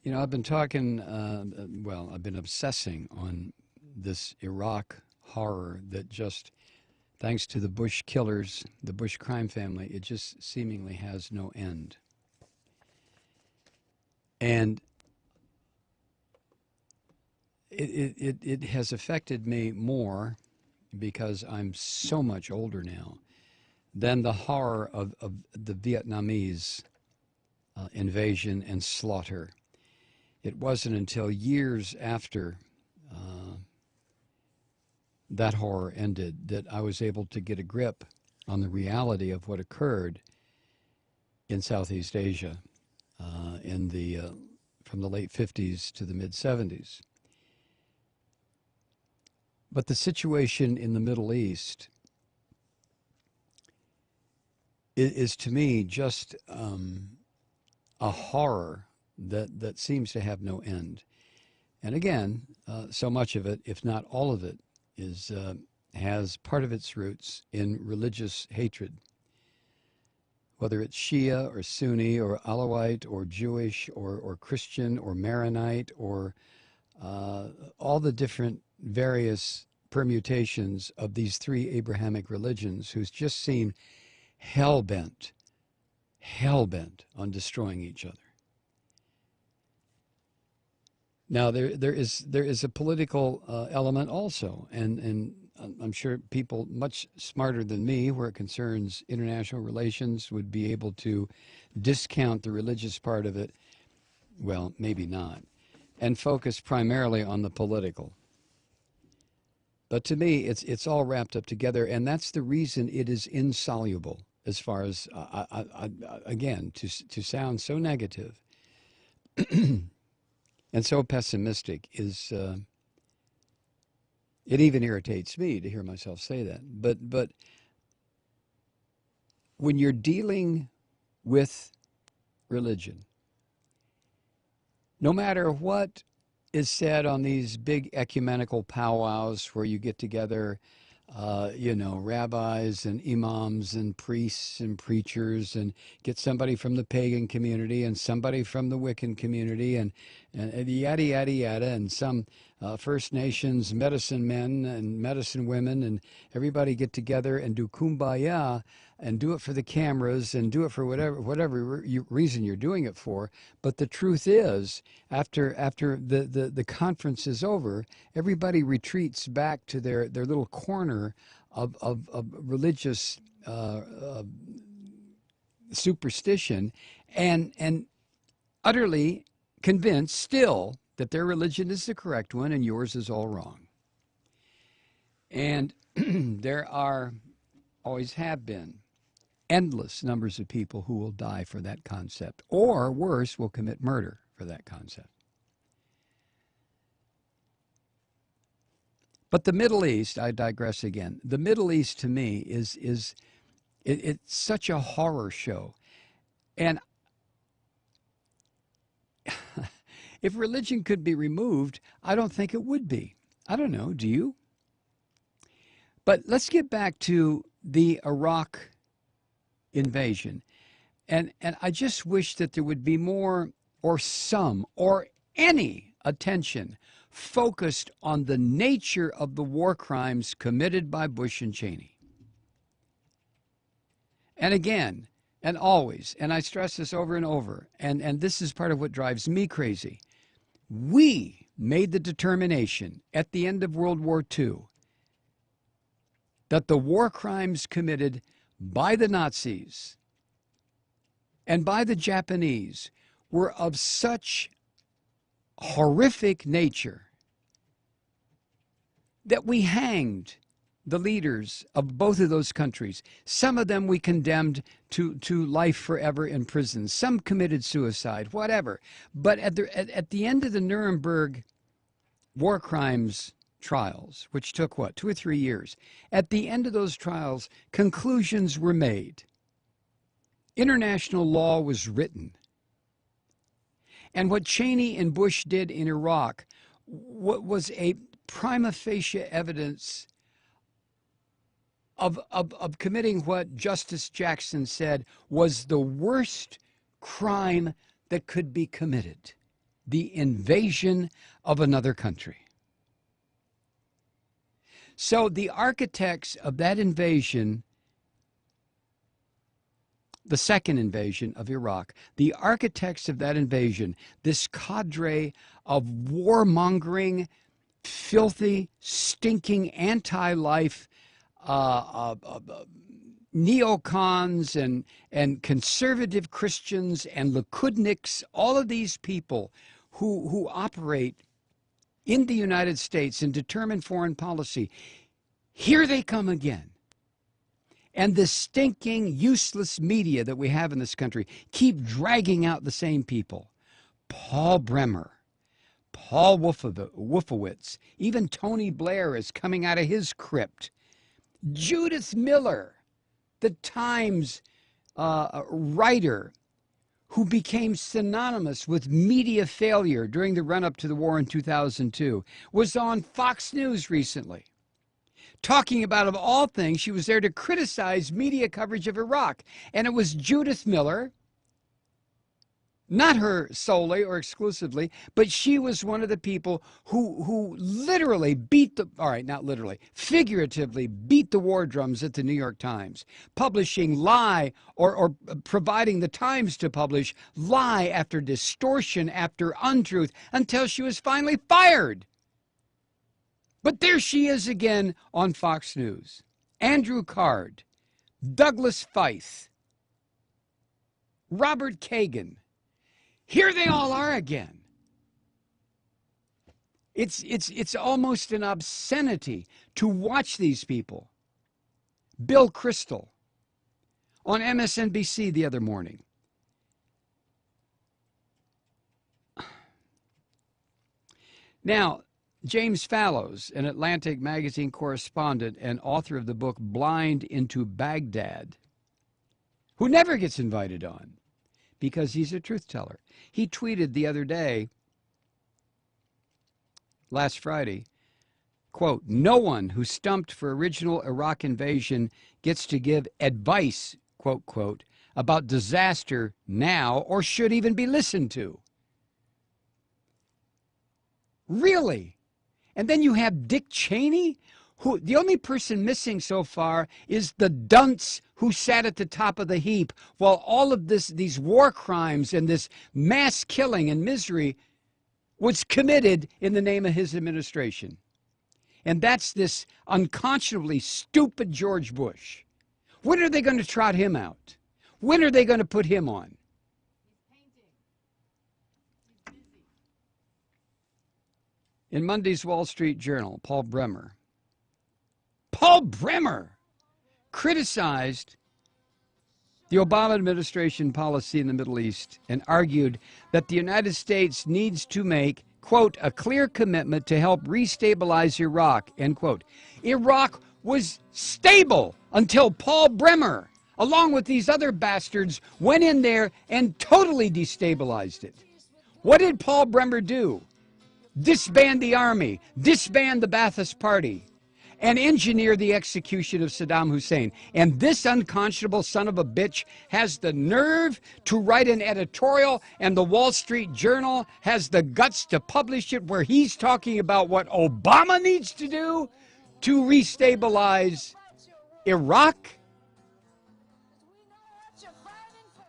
You know, I've been talking, well, I've been obsessing on this Iraq horror that just, thanks to the Bush killers, the Bush crime family, it just seemingly has no end. And it has affected me more because I'm so much older now than the horror of the Vietnamese invasion and slaughter. It wasn't until years after that horror ended that I was able to get a grip on the reality of what occurred in Southeast Asia in the from the late 50s to the mid 70s. But the situation in the Middle East is to me just a horror that seems to have no end. And again, so much of it, if not all of it, is has part of its roots in religious hatred. Whether it's Shia or Sunni or Alawite or Jewish or Christian or Maronite or all the different various permutations of these three Abrahamic religions who just seem hell-bent on destroying each other. Now, there is a political element also, and I'm sure people much smarter than me, where it concerns international relations, would be able to discount the religious part of it. Well, maybe not, and focus primarily on the political. But to me, it's all wrapped up together, and that's the reason it is insoluble. As far as again, to sound so negative and so pessimistic is it even irritates me to hear myself say that. But when you're dealing with religion, no matter what is said on these big ecumenical powwows where you get together, rabbis and imams and priests and preachers, and get somebody from the pagan community and somebody from the Wiccan community and yada, yada, yada, and some First Nations medicine men and medicine women, and everybody get together and do kumbaya and do it for the cameras and do it for whatever reason you're doing it for. But the truth is, after the conference is over, everybody retreats back to their little corner of religious superstition and utterly convinced still that their religion is the correct one and yours is all wrong. And there are, always have been, endless numbers of people who will die for that concept, or worse, will commit murder for that concept. But the Middle East, I digress again, the Middle East to me it's such a horror show. And if religion could be removed, I don't think it would be. I don't know, do you? But let's get back to the Iraq invasion. And I just wish that there would be more or some or any attention focused on the nature of the war crimes committed by Bush and Cheney. And again, and always, and I stress this over and over, and this is part of what drives me crazy. We made the determination at the end of World War II that the war crimes committed by the Nazis and by the Japanese were of such horrific nature that we hanged the leaders of both of those countries. Some of them we condemned to life forever in prison. Some committed suicide, whatever. But at the end of the Nuremberg war crimes trials, which took, 2 or 3 years, at the end of those trials, conclusions were made. International law was written. And what Cheney and Bush did in Iraq was a prima facie evidence of committing what Justice Jackson said was the worst crime that could be committed. the invasion of another country. So the architects of that invasion, the second invasion of Iraq, the architects of that invasion, this cadre of warmongering, filthy, stinking, anti-life neocons and conservative Christians and Likudniks, all of these people who operate in the United States and determine foreign policy, here they come again. And the stinking, useless media that we have in this country keep dragging out the same people. Paul Bremer, Paul Wolfowitz, even Tony Blair is coming out of his crypt. Judith Miller, the Times writer who became synonymous with media failure during the run-up to the war in 2002, was on Fox News recently, talking about, of all things, she was there to criticize media coverage of Iraq. And it was Judith Miller, not her solely or exclusively, but she was one of the people who literally beat the, all right, not literally, figuratively beat the war drums at the New York Times, publishing lie or providing the Times to publish lie after distortion after untruth until she was finally fired. But there she is again on Fox News. Andrew Card, Douglas Feith, Robert Kagan. Here they all are again. It's almost an obscenity to watch these people. Bill Kristol on MSNBC the other morning. Now, James Fallows, an Atlantic magazine correspondent and author of the book Blind into Baghdad, who never gets invited on because he's a truth teller. He tweeted the other day, last Friday, quote, "No one who stumped for original Iraq invasion gets to give advice, quote, quote, about disaster now or should even be listened to." Really? And then you have Dick Cheney, who the only person missing so far is the dunce who sat at the top of the heap while all of these war crimes and this mass killing and misery was committed in the name of his administration. And that's this unconscionably stupid George Bush. When are they going to trot him out? When are they going to put him on? In Monday's Wall Street Journal, Paul Bremer criticized the Obama administration policy in the Middle East and argued that the United States needs to make, quote, a clear commitment to help restabilize Iraq, end quote. Iraq was stable until Paul Bremer, along with these other bastards, went in there and totally destabilized it. What did Paul Bremer do? Disband the army, disband the Ba'athist Party, and engineer the execution of Saddam Hussein. And this unconscionable son of a bitch has the nerve to write an editorial, and the Wall Street Journal has the guts to publish it, where he's talking about what Obama needs to do to restabilize Iraq.